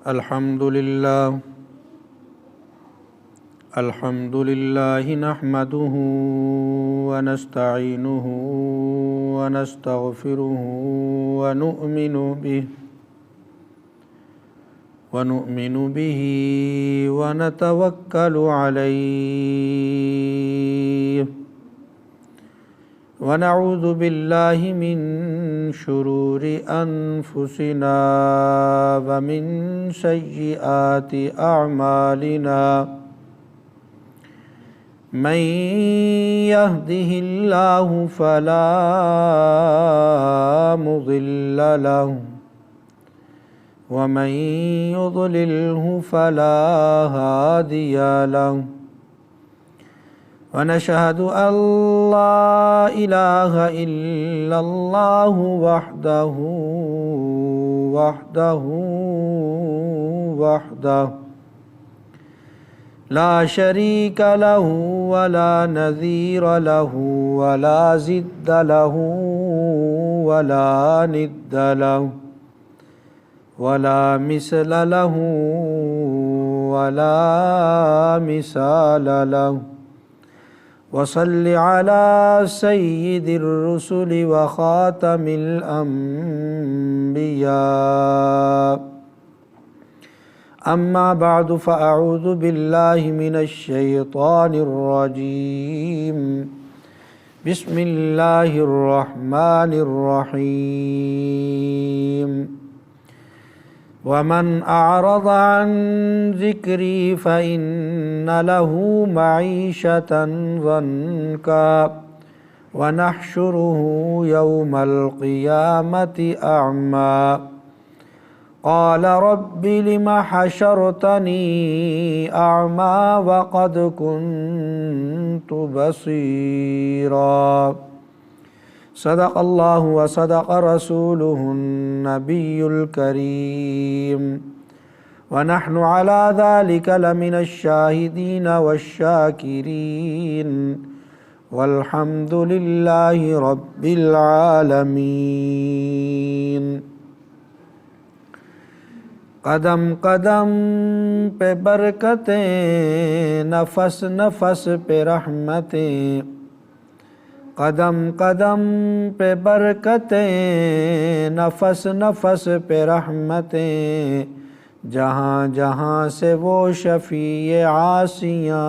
الحمد لله نحمده ونستعينه ونستغفره ونؤمن به ونتوكل عليه ونعوذ بالله من شرور أنفسنا ومن سيئات أعمالنا من يهده الله فلا مضل له ومن يضلله فلا هادي له ونشهد أن لا إله إلا الله وحده لا شريك له ولا نظير له ولا ضد له ولا ند له ولا مثل له ولا مثال له وصل على سيد الرسل وخاتم الأنبياء أما بعد فأعوذ بالله من الشيطان الرجيم بسم الله الرحمن الرحيم ومن أعرض عن ذكري فإن له معيشة ضنكا ونحشره يوم القيامة أعمى قال رب لم حشرتني أعمى وقد كنت بصيرا صدق الله وصدق رسوله النبي الكريم ونحن على ذلك لمن الشاهدين والشاكرين والحمد لله رب العالمين قدم قدم پہ برکتیں نفس نفس پہ رحمتیں قدم قدم پہ برکتیں نفس نفس پہ رحمتیں جہاں جہاں سے وہ شفیع عاصیاں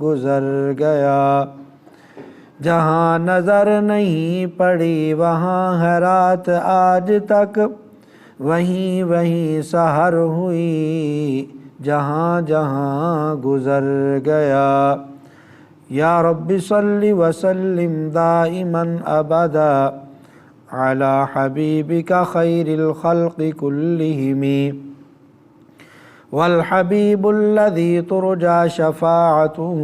گزر گیا جہاں نظر نہیں پڑی وہاں ہے رات آج تک وہیں وہیں سحر ہوئی جہاں جہاں گزر گیا یا رب صلی وسلم دائما ابدا علی حبیبک خیر الخلق کلہم والحبیب الذی ترجى شفاعته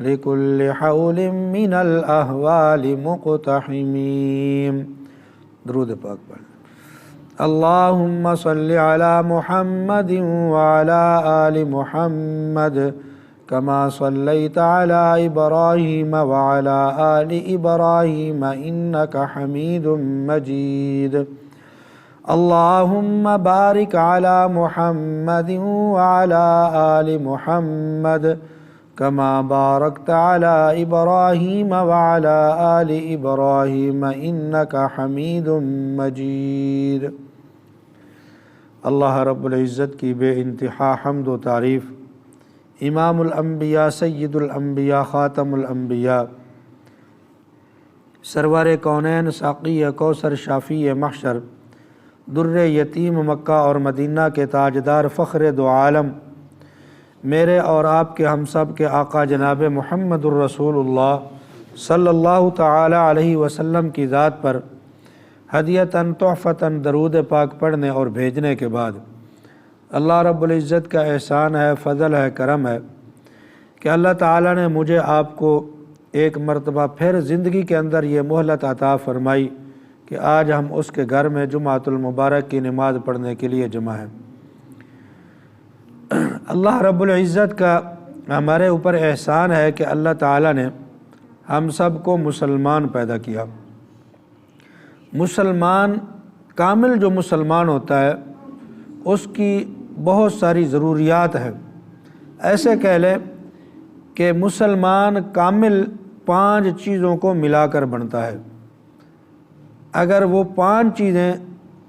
لكل حول من الاحوال مقتحم درود پاک پڑھ اللہم صلی علی محمد وعلی آل محمد كما صليت على إبراهيم وعلى آل إبراهيم إنك حميد مجيد اللهم بارك على محمد وعلى آل محمد كما باركت على إبراهيم وعلى آل إبراهيم إنك حميد مجيد اللہ رب العزت کی بے انتہا حمد و تعریف امام الانبیاء سید الانبیاء خاتم الانبیاء سرور کونین ساقی کوثر شافی محشر در یتیم مکہ اور مدینہ کے تاجدار فخر دو عالم میرے اور آپ کے ہم سب کے آقا جناب محمد الرسول اللہ صلی اللہ تعالی علیہ وسلم کی ذات پر ہدیتاً تحفتاً درود پاک پڑھنے اور بھیجنے کے بعد اللہ رب العزت کا احسان ہے، فضل ہے، کرم ہے کہ اللہ تعالیٰ نے مجھے آپ کو ایک مرتبہ پھر زندگی کے اندر یہ مہلت عطا فرمائی کہ آج ہم اس کے گھر میں جمعۃ المبارک کی نماز پڑھنے کے لیے جمع ہیں۔ اللہ رب العزت کا ہمارے اوپر احسان ہے کہ اللہ تعالیٰ نے ہم سب کو مسلمان پیدا کیا۔ مسلمان کامل جو مسلمان ہوتا ہے اس کی بہت ساری ضروریات ہیں۔ ایسے کہہ لیں کہ مسلمان کامل 5 چیزوں کو ملا کر بنتا ہے۔ اگر وہ 5 چیزیں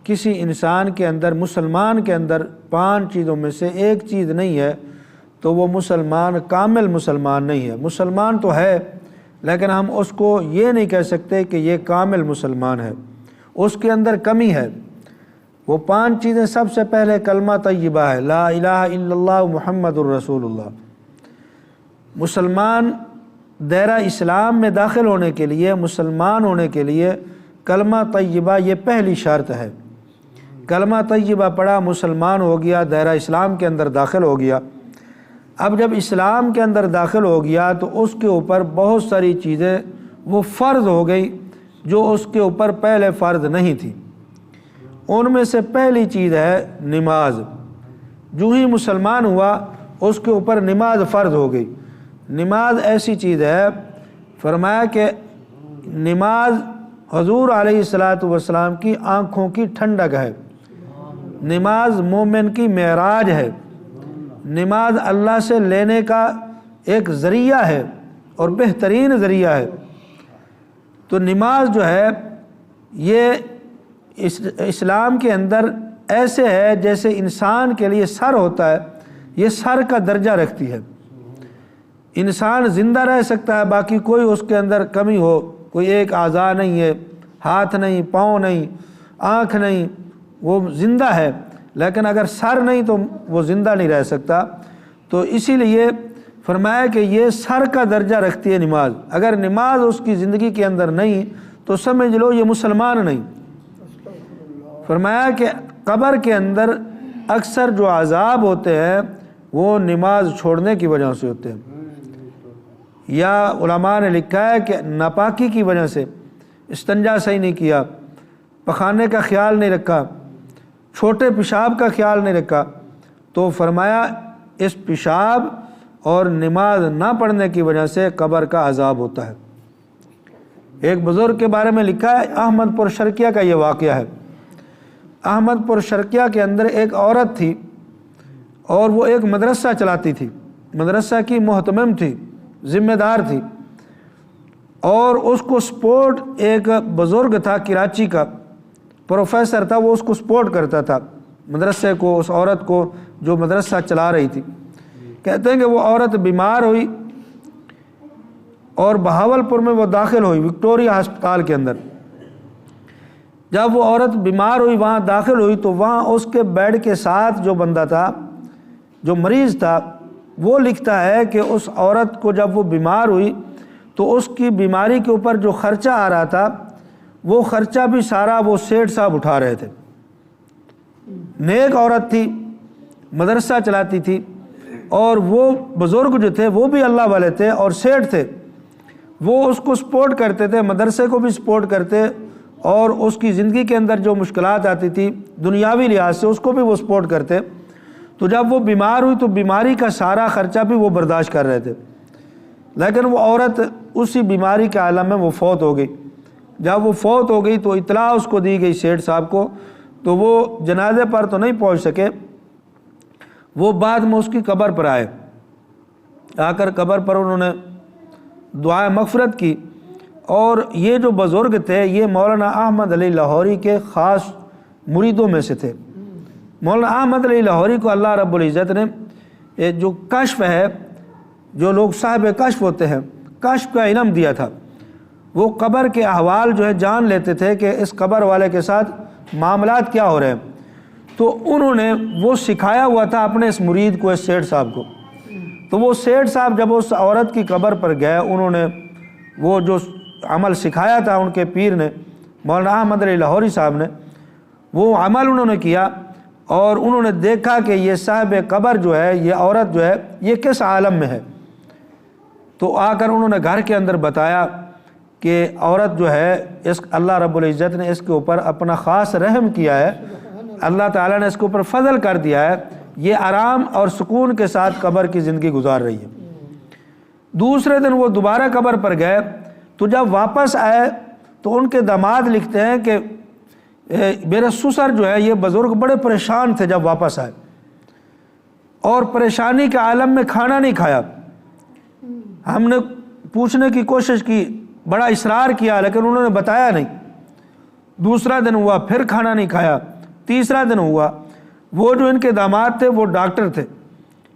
کسی انسان کے اندر، مسلمان کے اندر 5 چیزوں میں سے ایک چیز نہیں ہے تو وہ مسلمان کامل مسلمان نہیں ہے۔ مسلمان تو ہے لیکن ہم اس کو یہ نہیں کہہ سکتے کہ یہ کامل مسلمان ہے، اس کے اندر کمی ہے۔ وہ 5 چیزیں، سب سے پہلے کلمہ طیبہ ہے، لا الہ الا اللہ محمد الرسول اللہ۔ مسلمان دائرہ اسلام میں داخل ہونے کے لیے، مسلمان ہونے کے لیے کلمہ طیبہ یہ پہلی شرط ہے۔ کلمہ طیبہ پڑھا، مسلمان ہو گیا، دائرہ اسلام کے اندر داخل ہو گیا۔ اب جب اسلام کے اندر داخل ہو گیا تو اس کے اوپر بہت ساری چیزیں وہ فرض ہو گئی جو اس کے اوپر پہلے فرض نہیں تھی۔ ان میں سے پہلی چیز ہے نماز۔ جو ہی مسلمان ہوا اس کے اوپر نماز فرض ہو گئی۔ نماز ایسی چیز ہے، فرمایا کہ نماز حضور علیہ الصلاۃ والسلام کی آنکھوں کی ٹھنڈک ہے، نماز مومن کی معراج ہے، نماز اللہ سے لینے کا ایک ذریعہ ہے اور بہترین ذریعہ ہے۔ تو نماز جو ہے یہ اسلام کے اندر ایسے ہے جیسے انسان کے لیے سر ہوتا ہے، یہ سر کا درجہ رکھتی ہے۔ انسان زندہ رہ سکتا ہے، باقی کوئی اس کے اندر کمی ہو، کوئی ایک اعضاء نہیں ہے، ہاتھ نہیں، پاؤں نہیں، آنکھ نہیں، وہ زندہ ہے، لیکن اگر سر نہیں تو وہ زندہ نہیں رہ سکتا۔ تو اسی لیے فرمایا کہ یہ سر کا درجہ رکھتی ہے نماز۔ اگر نماز اس کی زندگی کے اندر نہیں تو سمجھ لو یہ مسلمان نہیں۔ فرمایا کہ قبر کے اندر اکثر جو عذاب ہوتے ہیں وہ نماز چھوڑنے کی وجہ سے ہوتے ہیں، یا علماء نے لکھا ہے کہ ناپاکی کی وجہ سے، استنجا صحیح نہیں کیا، پخانے کا خیال نہیں رکھا، چھوٹے پیشاب کا خیال نہیں رکھا، تو فرمایا اس پیشاب اور نماز نہ پڑھنے کی وجہ سے قبر کا عذاب ہوتا ہے۔ ایک بزرگ کے بارے میں لکھا ہے، احمد پور شرقیہ کا یہ واقعہ ہے۔ احمد پور شرقیہ کے اندر ایک عورت تھی اور وہ ایک مدرسہ چلاتی تھی، مدرسہ کی محتمم تھی، ذمہ دار تھی، اور اس کو سپورٹ ایک بزرگ تھا کراچی کا، پروفیسر تھا، وہ اس کو سپورٹ کرتا تھا مدرسے کو، اس عورت کو جو مدرسہ چلا رہی تھی۔ کہتے ہیں کہ وہ عورت بیمار ہوئی اور بہاولپور میں وہ داخل ہوئی، وکٹوریا ہسپتال کے اندر۔ جب وہ عورت بیمار ہوئی، وہاں داخل ہوئی، تو وہاں اس کے بیڈ کے ساتھ جو بندہ تھا، جو مریض تھا، وہ لکھتا ہے کہ اس عورت کو جب وہ بیمار ہوئی تو اس کی بیماری کے اوپر جو خرچہ آ رہا تھا وہ خرچہ بھی سارا وہ سیٹھ صاحب اٹھا رہے تھے۔ نیک عورت تھی، مدرسہ چلاتی تھی، اور وہ بزرگ جو تھے وہ بھی اللہ والے تھے اور سیٹھ تھے، وہ اس کو سپورٹ کرتے تھے، مدرسے کو بھی سپورٹ کرتے، اور اس کی زندگی کے اندر جو مشکلات آتی تھی دنیاوی لحاظ سے اس کو بھی وہ سپورٹ کرتے۔ تو جب وہ بیمار ہوئی تو بیماری کا سارا خرچہ بھی وہ برداشت کر رہے تھے، لیکن وہ عورت اسی بیماری کے عالم میں وہ فوت ہو گئی۔ جب وہ فوت ہو گئی تو اطلاع اس کو دی گئی سیٹھ صاحب کو، تو وہ جنازے پر تو نہیں پہنچ سکے، وہ بعد میں اس کی قبر پر آئے، آ کر قبر پر انہوں نے دعائے مغفرت کی۔ اور یہ جو بزرگ تھے یہ مولانا احمد علی لاہوری کے خاص مریدوں میں سے تھے۔ مولانا احمد علی لاہوری کو اللہ رب العزت نے جو کشف ہے، جو لوگ صاحب کشف ہوتے ہیں، کشف کا علم دیا تھا۔ وہ قبر کے احوال جو ہے جان لیتے تھے کہ اس قبر والے کے ساتھ معاملات کیا ہو رہے ہیں۔ تو انہوں نے وہ سکھایا ہوا تھا اپنے اس مرید کو، اس سیٹھ صاحب کو۔ تو وہ سیٹھ صاحب جب اس عورت کی قبر پر گئے، انہوں نے وہ جو عمل سکھایا تھا ان کے پیر نے، مولانا احمد علی لاہوری صاحب نے، وہ عمل انہوں نے کیا، اور انہوں نے دیکھا کہ یہ صاحب قبر جو ہے، یہ عورت جو ہے، یہ کس عالم میں ہے۔ تو آ کر انہوں نے گھر کے اندر بتایا کہ عورت جو ہے، اس اللہ رب العزت نے اس کے اوپر اپنا خاص رحم کیا ہے، اللہ تعالیٰ نے اس کے اوپر فضل کر دیا ہے، یہ آرام اور سکون کے ساتھ قبر کی زندگی گزار رہی ہے۔ دوسرے دن وہ دوبارہ قبر پر گئے، تو جب واپس آئے تو ان کے داماد لکھتے ہیں کہ میرے سسر جو ہے یہ بزرگ بڑے پریشان تھے جب واپس آئے، اور پریشانی کے عالم میں کھانا نہیں کھایا۔ ہم نے پوچھنے کی کوشش کی، بڑا اصرار کیا، لیکن انہوں نے بتایا نہیں۔ دوسرا دن ہوا، پھر کھانا نہیں کھایا۔ تیسرا دن ہوا، وہ جو ان کے داماد تھے وہ ڈاکٹر تھے،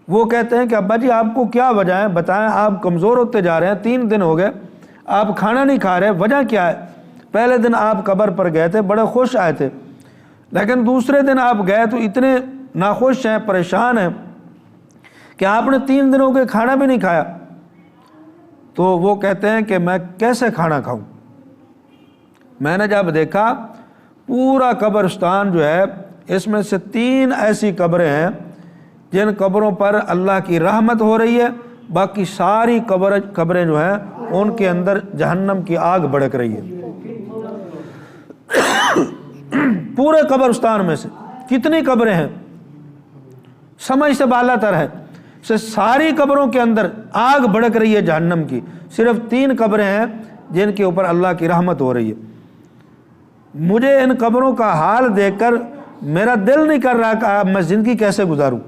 وہ کہتے ہیں کہ ابا جی آپ کو کیا وجہ ہے، بتائیں، آپ کمزور ہوتے جا رہے ہیں، 3 دن ہو گئے آپ کھانا نہیں کھا رہے، وجہ کیا ہے؟ پہلے دن آپ قبر پر گئے تھے، بڑے خوش آئے تھے، لیکن دوسرے دن آپ گئے تو اتنے ناخوش ہیں، پریشان ہیں کہ آپ نے 3 دنوں کے کھانا بھی نہیں کھایا۔ تو وہ کہتے ہیں کہ میں کیسے کھانا کھاؤں؟ میں نے جب دیکھا پورا قبرستان جو ہے اس میں سے 3 ایسی قبریں ہیں جن قبروں پر اللہ کی رحمت ہو رہی ہے، باقی ساری قبریں جو ہیں ان کے اندر جہنم کی آگ بھڑک رہی ہے۔ پورے قبرستان میں سے کتنی قبریں ہیں، سمجھ سے بالا تر ہے، ساری قبروں کے اندر آگ بھڑک رہی ہے جہنم کی، صرف 3 قبریں ہیں جن کے اوپر اللہ کی رحمت ہو رہی ہے۔ مجھے ان قبروں کا حال دیکھ کر میرا دل نہیں کر رہا کہ اب میں زندگی کیسے گزاروں،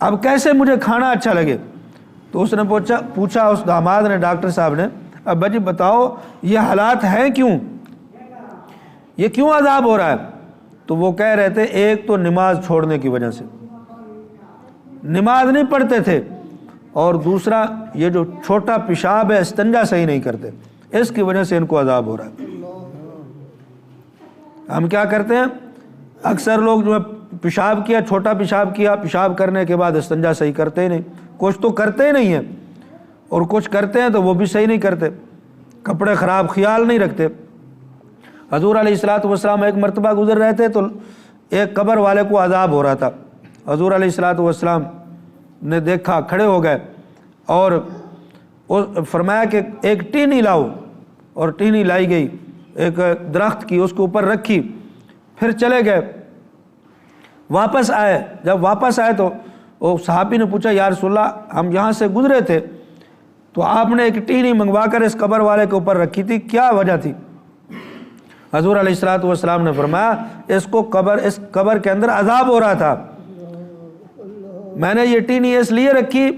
اب کیسے مجھے کھانا اچھا لگے۔ تو اس نے پوچھا اس داماد نے، ڈاکٹر صاحب نے، ابا جی بتاؤ یہ حالات ہیں کیوں، یہ کیوں عذاب ہو رہا ہے؟ تو وہ کہہ رہے تھے ایک تو نماز چھوڑنے کی وجہ سے، نماز نہیں پڑھتے تھے، اور دوسرا یہ جو چھوٹا پیشاب ہے استنجا صحیح نہیں کرتے، اس کی وجہ سے ان کو عذاب ہو رہا ہے۔ ہم کیا کرتے ہیں، اکثر لوگ جو ہے پیشاب کیا، چھوٹا پیشاب کیا، پیشاب کرنے کے بعد استنجا صحیح کرتے ہی نہیں، کچھ تو کرتے ہی نہیں ہیں، اور کچھ کرتے ہیں تو وہ بھی صحیح نہیں کرتے، کپڑے خراب، خیال نہیں رکھتے۔ حضور علیہ الصلوۃ والسلام ایک مرتبہ گزر رہے تھے تو ایک قبر والے کو عذاب ہو رہا تھا، حضور علیہ الصلوۃ والسلام نے دیکھا، کھڑے ہو گئے اور فرمایا کہ ایک ٹینی لاؤ، اور ٹینی لائی گئی ایک درخت کی، اس کے اوپر رکھی، پھر چلے گئے، واپس آئے۔ جب واپس آئے تو وہ صحابی نے پوچھا یا رسول اللہ ہم یہاں سے گزرے تھے تو آپ نے ایک ٹینی منگوا کر اس قبر والے کے اوپر رکھی تھی، کیا وجہ تھی؟ حضور علیہ الصلوۃ والسلام نے فرمایا اس قبر کے اندر عذاب ہو رہا تھا، میں نے یہ ٹینی اس لیے رکھی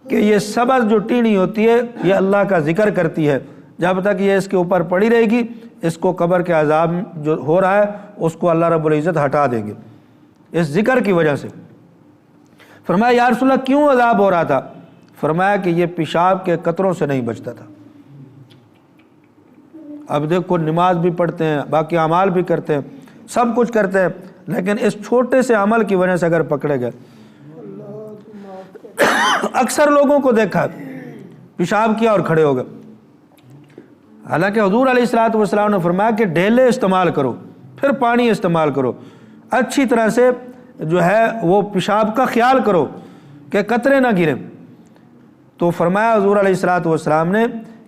کہ یہ سبز جو ٹینی ہوتی ہے یہ اللہ کا ذکر کرتی ہے، جب تک یہ اس کے اوپر پڑی رہے گی اس کو قبر کے عذاب جو ہو رہا ہے اس کو اللہ رب العزت ہٹا دیں گے اس ذکر کی وجہ سے۔ فرمایا یا رسول اللہ کیوں عذاب ہو رہا تھا؟ فرمایا کہ یہ پیشاب کے قطروں سے نہیں بچتا تھا۔ اب دیکھو نماز بھی پڑھتے ہیں، باقی اعمال بھی کرتے ہیں، سب کچھ کرتے ہیں، لیکن اس چھوٹے سے عمل کی وجہ سے اگر پکڑے گئے، اکثر لوگوں کو دیکھا پیشاب کیا اور کھڑے ہو گئے، حالانکہ حضور علیہ الصلوۃ والسلام نے فرمایا کہ ڈھیلے استعمال کرو، پھر پانی استعمال کرو، اچھی طرح سے جو ہے وہ پیشاب کا خیال کرو کہ قطرے نہ گریں۔ تو فرمایا حضور علیہ الصلوۃ والسلام نے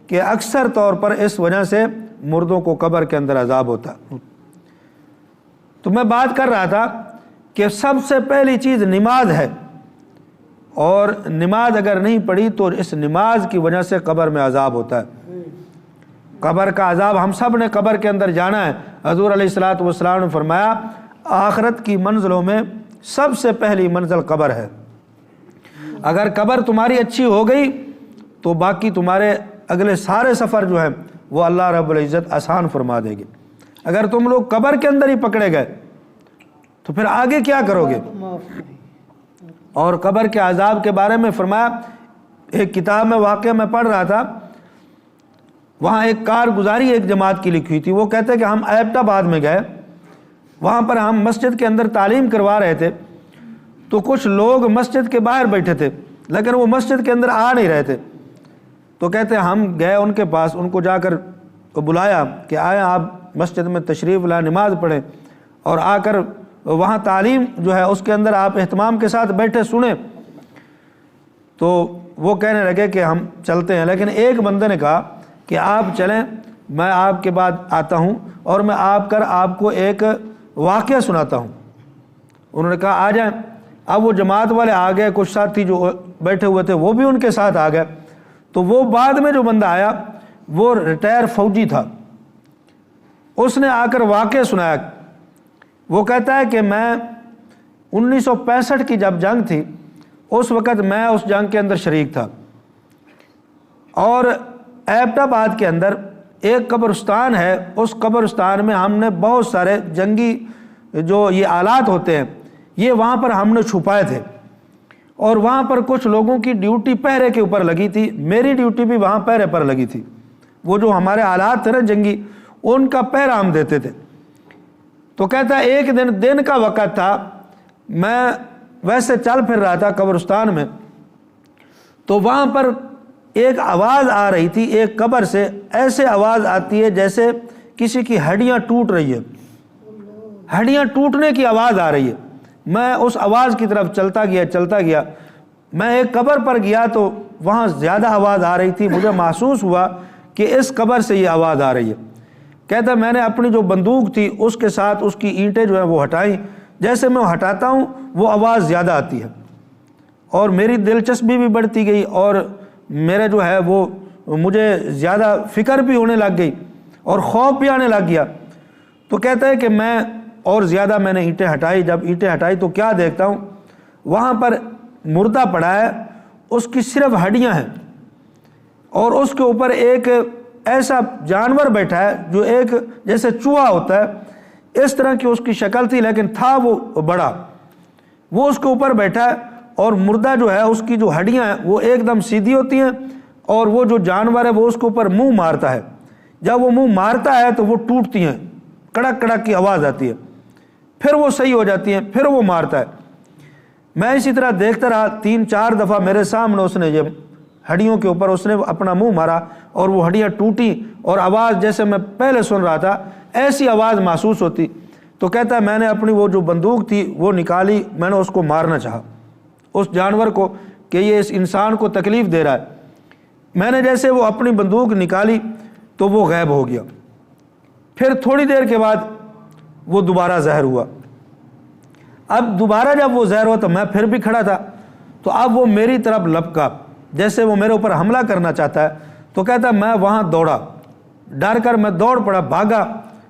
کہ اکثر طور پر اس وجہ سے مردوں کو قبر کے اندر عذاب ہوتا۔ تو میں بات کر رہا تھا کہ سب سے پہلی چیز نماز ہے، اور نماز اگر نہیں پڑھی تو اس نماز کی وجہ سے قبر میں عذاب ہوتا ہے۔ قبر کا عذاب، ہم سب نے قبر کے اندر جانا ہے۔ حضور علیہ الصلوۃ والسلام نے فرمایا آخرت کی منزلوں میں سب سے پہلی منزل قبر ہے، اگر قبر تمہاری اچھی ہو گئی تو باقی تمہارے اگلے سارے سفر جو ہیں وہ اللہ رب العزت آسان فرما دے گی۔ اگر تم لوگ قبر کے اندر ہی پکڑے گئے تو پھر آگے کیا کرو گے؟ اور قبر کے عذاب کے بارے میں فرمایا، ایک کتاب میں واقعہ میں پڑھ رہا تھا، وہاں ایک کارگزاری ایک جماعت کی لکھی ہوئی تھی، وہ کہتے ہیں کہ ہم ایبٹ آباد میں گئے، وہاں پر ہم مسجد کے اندر تعلیم کروا رہے تھے، تو کچھ لوگ مسجد کے باہر بیٹھے تھے لیکن وہ مسجد کے اندر آ نہیں رہے تھے، تو کہتے ہیں ہم گئے ان کے پاس، ان کو جا کر بلایا کہ آئیں آپ مسجد میں تشریف لائیں، نماز پڑھیں، اور آ کر وہاں تعلیم جو ہے اس کے اندر آپ اہتمام کے ساتھ بیٹھے سنیں۔ تو وہ کہنے لگے کہ ہم چلتے ہیں، لیکن ایک بندے نے کہا کہ آپ چلیں، میں آپ کے بعد آتا ہوں اور میں آپ کو ایک واقعہ سناتا ہوں۔ انہوں نے کہا آ جائیں۔ اب وہ جماعت والے آ گئے، کچھ ساتھی جو بیٹھے ہوئے تھے وہ بھی ان کے ساتھ آ گئے، تو وہ بعد میں جو بندہ آیا وہ ریٹائر فوجی تھا، اس نے آ کر واقعہ سنایا۔ وہ کہتا ہے کہ میں 1965 کی جب جنگ تھی اس وقت میں اس جنگ کے اندر شریک تھا، اور ایبٹ آباد کے اندر ایک قبرستان ہے، اس قبرستان میں ہم نے بہت سارے جنگی جو یہ آلات ہوتے ہیں یہ وہاں پر ہم نے چھپائے تھے، اور وہاں پر کچھ لوگوں کی ڈیوٹی پہرے کے اوپر لگی تھی، میری ڈیوٹی بھی وہاں پہرے پر لگی تھی۔ وہ جو ہمارے آلات تھے نا جنگی، ان کا پہرا ہم دیتے تھے۔ تو کہتا ہے ایک دن کا وقت تھا، میں ویسے چل پھر رہا تھا قبرستان میں، تو وہاں پر ایک آواز آ رہی تھی ایک قبر سے، ایسے آواز آتی ہے جیسے کسی کی ہڈیاں ٹوٹ رہی ہے، ہڈیاں ٹوٹنے کی آواز آ رہی ہے۔ میں اس آواز کی طرف چلتا گیا، میں ایک قبر پر گیا تو وہاں زیادہ آواز آ رہی تھی، مجھے محسوس ہوا کہ اس قبر سے یہ آواز آ رہی ہے۔ کہتا میں نے اپنی جو بندوق تھی اس کے ساتھ اس کی اینٹیں جو ہیں وہ ہٹائیں، جیسے میں ہٹاتا ہوں وہ آواز زیادہ آتی ہے، اور میری دلچسپی بھی بڑھتی گئی، اور میرا جو ہے وہ مجھے زیادہ فکر بھی ہونے لگ گئی اور خوف بھی آنے لگ گیا۔ تو کہتا ہے کہ میں اور زیادہ میں نے اینٹیں ہٹائی، جب اینٹیں ہٹائی تو کیا دیکھتا ہوں وہاں پر مردہ پڑا ہے، اس کی صرف ہڈیاں ہیں، اور اس کے اوپر ایک ایسا جانور بیٹھا ہے جو ایک جیسے چوہا ہوتا ہے اس طرح کی اس کی شکل تھی، لیکن تھا وہ بڑا، وہ اس کے اوپر بیٹھا ہے، اور مردہ جو ہے اس کی جو ہڈیاں ہیں وہ ایک دم سیدھی ہوتی ہیں، اور وہ جو جانور ہے وہ اس کے اوپر منہ مارتا ہے، جب وہ منہ مارتا ہے تو وہ ٹوٹتی ہیں، کڑک کڑک کی آواز آتی ہے، پھر وہ صحیح ہو جاتی ہیں، پھر وہ مارتا ہے۔ میں اسی طرح دیکھتا رہا، 3-4 دفعہ میرے سامنے اس نے یہ ہڈیوں کے اوپر اس نے اپنا منہ مارا، اور وہ ہڈیاں ٹوٹی، اور آواز جیسے میں پہلے سن رہا تھا ایسی آواز محسوس ہوتی۔ تو کہتا ہے میں نے اپنی وہ جو بندوق تھی وہ نکالی، میں نے اس کو مارنا چاہا، اس جانور کو، کہ یہ اس انسان کو تکلیف دے رہا ہے۔ میں نے جیسے وہ اپنی بندوق نکالی تو وہ غائب ہو گیا۔ پھر تھوڑی دیر کے بعد وہ دوبارہ ظاہر ہوا۔ اب دوبارہ جب وہ ظاہر ہوا تو میں پھر بھی کھڑا تھا، تو اب وہ میری طرف لپکا جیسے وہ میرے اوپر حملہ کرنا چاہتا ہے۔ تو کہتا میں وہاں دوڑا، ڈر کر میں دوڑ پڑا، بھاگا،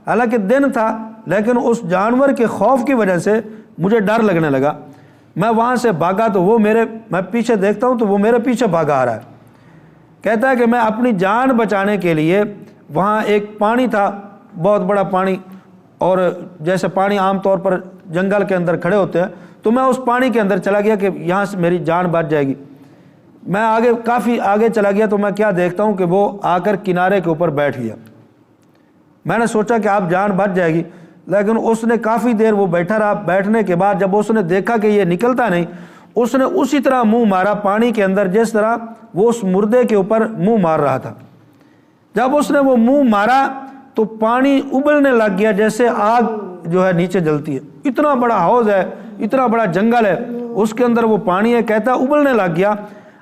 حالانکہ دن تھا لیکن اس جانور کے خوف کی وجہ سے مجھے ڈر لگنے لگا۔ میں وہاں سے بھاگا تو وہ میں پیچھے دیکھتا ہوں تو وہ میرے پیچھے بھاگا آ رہا ہے۔ کہتا ہے کہ میں اپنی جان بچانے کے لیے وہاں ایک پانی تھا، بہت بڑا پانی، اور جیسے پانی عام طور پر جنگل کے اندر کھڑے ہوتے ہیں، تو میں اس پانی کے اندر چلا گیا کہ یہاں سے میری جان بچ جائے گی۔ میں کافی آگے چلا گیا تو میں کیا دیکھتا ہوں کہ وہ آ کر کنارے کے اوپر بیٹھ گیا۔ میں نے سوچا کہ آپ جان بچ جائے گی، لیکن اس نے کافی دیر وہ بیٹھا رہا۔ بیٹھنے کے بعد جب اس نے دیکھا کہ یہ نکلتا نہیں، اس نے اسی طرح منہ مارا پانی کے اندر جس طرح وہ اس مردے کے اوپر منہ مار رہا تھا۔ جب اس نے وہ منہ مارا تو پانی ابلنے لگ گیا جیسے آگ جو ہے نیچے جلتی ہے۔ اتنا بڑا حوض ہے، اتنا بڑا جنگل ہے، اس کے اندر وہ پانی ہے، کہتا ابلنے لگ گیا۔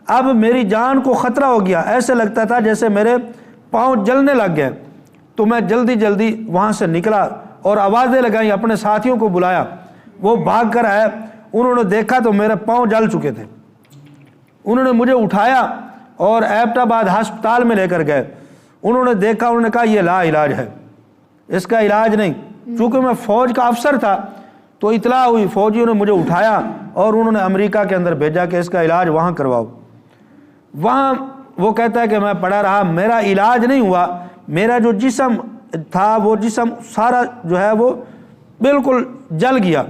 اب میری جان کو خطرہ ہو گیا، ایسے لگتا تھا جیسے میرے پاؤں جلنے لگ گئے۔ تو میں جلدی وہاں سے نکلا اور آوازیں لگائیں، اپنے ساتھیوں کو بلایا، وہ بھاگ کر آئے۔ انہوں نے دیکھا تو میرے پاؤں جل چکے تھے۔ انہوں نے مجھے اٹھایا اور ایبٹ آباد ہسپتال میں لے کر گئے۔ انہوں نے دیکھا، انہوں نے کہا یہ لا علاج ہے، اس کا علاج نہیں۔ چونکہ میں فوج کا افسر تھا تو اطلاع ہوئی، فوجیوں نے مجھے اٹھایا اور انہوں نے امریکہ کے اندر بھیجا کہ اس کا علاج وہاں کرواؤ۔ وہاں وہ کہتا ہے کہ میں پڑا رہا، میرا علاج نہیں ہوا، میرا جو جسم تھا وہ جسم سارا جو ہے وہ بالکل جل گیا۔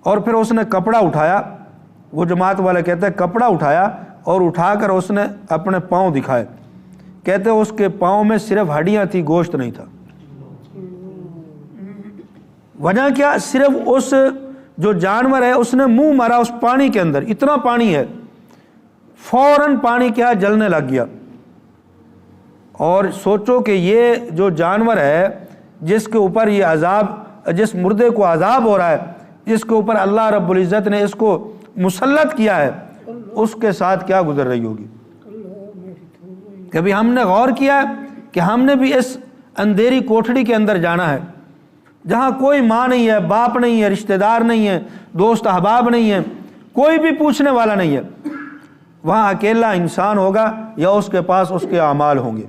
اور پھر اس نے کپڑا اٹھایا، وہ جماعت والے کہتے ہیں کپڑا اٹھایا اور اٹھا کر اس نے اپنے پاؤں دکھائے۔ کہتے ہیں اس کے پاؤں میں صرف ہڈیاں تھی، گوشت نہیں تھا۔ وجہ کیا؟ صرف اس جو جانور ہے اس نے منہ مارا اس پانی کے اندر، اتنا پانی ہے، فوراً پانی کیا جلنے لگ گیا۔ اور سوچو کہ یہ جو جانور ہے جس کے اوپر یہ عذاب، جس مردے کو عذاب ہو رہا ہے، جس کے اوپر اللہ رب العزت نے اس کو مسلط کیا ہے، اس کے ساتھ کیا گزر رہی ہوگی۔ کبھی ہم نے غور کیا کہ ہم نے بھی اس اندھیری کوٹھڑی کے اندر جانا ہے جہاں کوئی ماں نہیں ہے، باپ نہیں ہے، رشتہ دار نہیں ہے، دوست احباب نہیں ہے، کوئی بھی پوچھنے والا نہیں ہے۔ وہاں اکیلا انسان ہوگا یا اس کے پاس اس کے اعمال ہوں گے،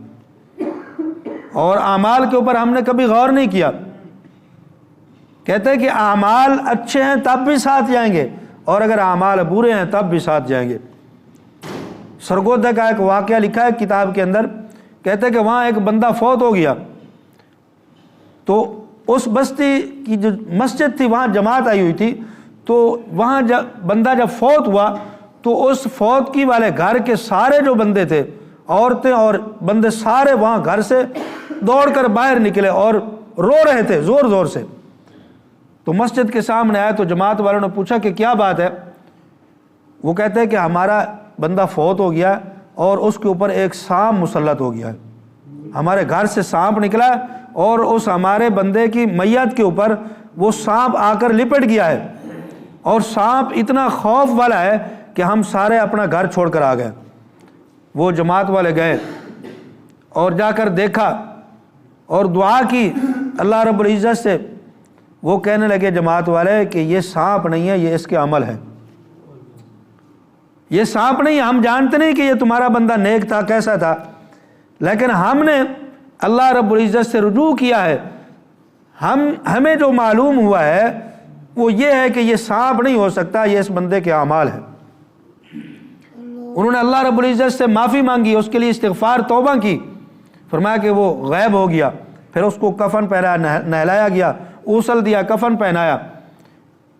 اور اعمال کے اوپر ہم نے کبھی غور نہیں کیا۔ کہتے ہیں کہ اعمال اچھے ہیں تب بھی ساتھ جائیں گے، اور اگر اعمال برے ہیں تب بھی ساتھ جائیں گے۔ سرگودا کا ایک واقعہ لکھا ہے کتاب کے اندر، کہتے ہیں کہ وہاں ایک بندہ فوت ہو گیا، تو اس بستی کی جو مسجد تھی وہاں جماعت آئی ہوئی تھی، تو وہاں بندہ جب فوت ہوا تو اس فوت کی والے گھر کے سارے جو بندے تھے، عورتیں اور بندے سارے وہاں گھر سے دوڑ کر باہر نکلے اور رو رہے تھے زور زور سے۔ تو مسجد کے سامنے آیا تو جماعت والوں نے پوچھا کہ کیا بات ہے؟ وہ کہتے ہیں کہ ہمارا بندہ فوت ہو گیا اور اس کے اوپر ایک سانپ مسلط ہو گیا ہے، ہمارے گھر سے سانپ نکلا اور اس ہمارے بندے کی میت کے اوپر وہ سانپ آ کر لپٹ گیا ہے، اور سانپ اتنا خوف والا ہے کہ ہم سارے اپنا گھر چھوڑ کر آ گئے۔ وہ جماعت والے گئے اور جا کر دیکھا اور دعا کی اللہ رب العزت سے۔ وہ کہنے لگے جماعت والے کہ یہ سانپ نہیں ہے، یہ اس کے عمل ہے، یہ سانپ نہیں ہے، ہم جانتے نہیں کہ یہ تمہارا بندہ نیک تھا کیسا تھا، لیکن ہم نے اللہ رب العزت سے رجوع کیا ہے، ہمیں جو معلوم ہوا ہے وہ یہ ہے کہ یہ سانپ نہیں ہو سکتا، یہ اس بندے کے اعمال ہے۔ انہوں نے اللہ رب العزت سے معافی مانگی، اس کے لیے استغفار توبہ کی، فرمایا کہ وہ غائب ہو گیا۔ پھر اس کو کفن پہنایا، نہلایا گیا، غسل دیا، کفن پہنایا۔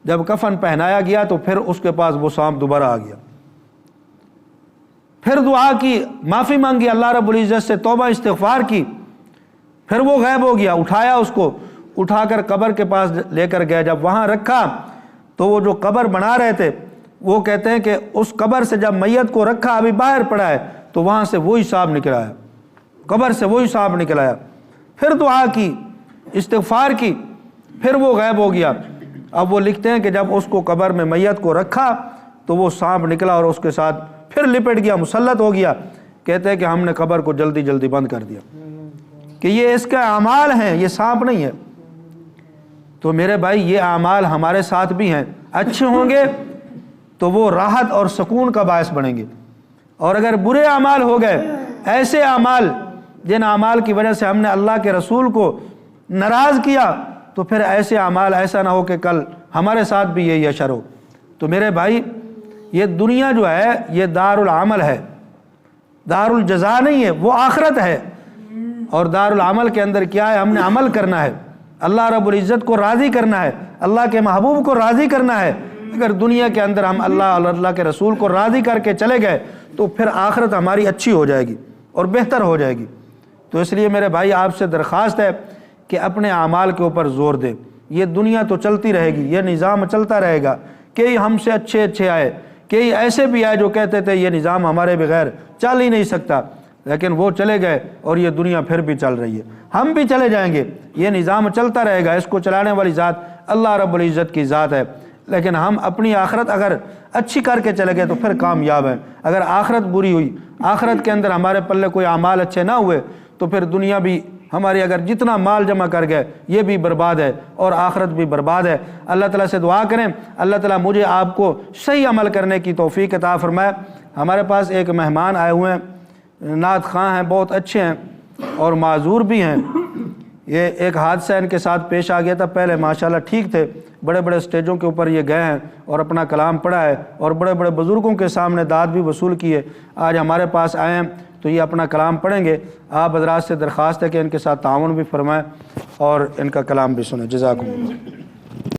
جب کفن پہنایا گیا تو پھر اس کے پاس وہ سانپ دوبارہ آ گیا۔ پھر دعا کی، معافی مانگی اللہ رب العزت سے، توبہ استغفار کی، پھر وہ غائب ہو گیا۔ اٹھایا، اس کو اٹھا کر قبر کے پاس لے کر گئے۔ جب وہاں رکھا تو وہ جو قبر بنا رہے تھے وہ کہتے ہیں کہ اس قبر سے جب میت کو رکھا، ابھی باہر پڑا ہے، تو وہاں سے وہی سانپ نکل آیا، قبر سے وہی سانپ نکل آیا۔ پھر دعا کی، استغفار کی، پھر وہ غائب ہو گیا۔ اب وہ لکھتے ہیں کہ جب اس کو قبر میں میت کو رکھا تو وہ سانپ نکلا اور اس کے ساتھ پھر لپٹ گیا، مسلط ہو گیا۔ کہتے ہیں کہ ہم نے قبر کو جلدی جلدی بند کر دیا کہ یہ اس کے اعمال ہیں، یہ سانپ نہیں ہے۔ تو میرے بھائی یہ اعمال ہمارے ساتھ بھی ہیں، اچھے ہوں گے تو وہ راحت اور سکون کا باعث بنیں گے، اور اگر برے اعمال ہو گئے، ایسے اعمال جن اعمال کی وجہ سے ہم نے اللہ کے رسول کو ناراض کیا، تو پھر ایسے اعمال ایسا نہ ہو کہ کل ہمارے ساتھ بھی یہی اشر ہو۔ تو میرے بھائی یہ دنیا جو ہے یہ دار العمل ہے، دار الجزا نہیں ہے، وہ آخرت ہے۔ اور دار العمل کے اندر کیا ہے؟ ہم نے عمل کرنا ہے، اللہ رب العزت کو راضی کرنا ہے، اللہ کے محبوب کو راضی کرنا ہے۔ اگر دنیا کے اندر ہم اللہ اور اللہ کے رسول کو راضی کر کے چلے گئے تو پھر آخرت ہماری اچھی ہو جائے گی اور بہتر ہو جائے گی۔ تو اس لیے میرے بھائی آپ سے درخواست ہے کہ اپنے اعمال کے اوپر زور دیں۔ یہ دنیا تو چلتی رہے گی، یہ نظام چلتا رہے گا، کئی ہم سے اچھے اچھے آئے، کئی ایسے بھی آئے جو کہتے تھے یہ نظام ہمارے بغیر چل ہی نہیں سکتا، لیکن وہ چلے گئے اور یہ دنیا پھر بھی چل رہی ہے۔ ہم بھی چلے جائیں گے، یہ نظام چلتا رہے گا، اس کو چلانے والی ذات اللہ رب العزت کی ذات ہے، لیکن ہم اپنی آخرت اگر اچھی کر کے چلے گئے تو پھر کامیاب ہیں۔ اگر آخرت بری ہوئی، آخرت کے اندر ہمارے پلے کوئی اعمال اچھے نہ ہوئے، تو پھر دنیا بھی ہماری اگر جتنا مال جمع کر گئے یہ بھی برباد ہے اور آخرت بھی برباد ہے۔ اللہ تعالیٰ سے دعا کریں اللہ تعالیٰ مجھے آپ کو صحیح عمل کرنے کی توفیق عطا فرمائے۔ ہمارے پاس ایک مہمان آئے ہوئے ہیں، نعت خواں ہیں، بہت اچھے ہیں اور معذور بھی ہیں۔ یہ ایک حادثہ ان کے ساتھ پیش آ گیا تھا، پہلے ماشاءاللہ ٹھیک تھے، بڑے بڑے سٹیجوں کے اوپر یہ گئے ہیں اور اپنا کلام پڑھا ہے اور بڑے بڑے بزرگوں کے سامنے داد بھی وصول کی ہے۔ آج ہمارے پاس آئے ہیں تو یہ اپنا کلام پڑھیں گے۔ آپ حضرات سے درخواست ہے کہ ان کے ساتھ تعاون بھی فرمائیں اور ان کا کلام بھی سنیں۔ جزاکم اللہ۔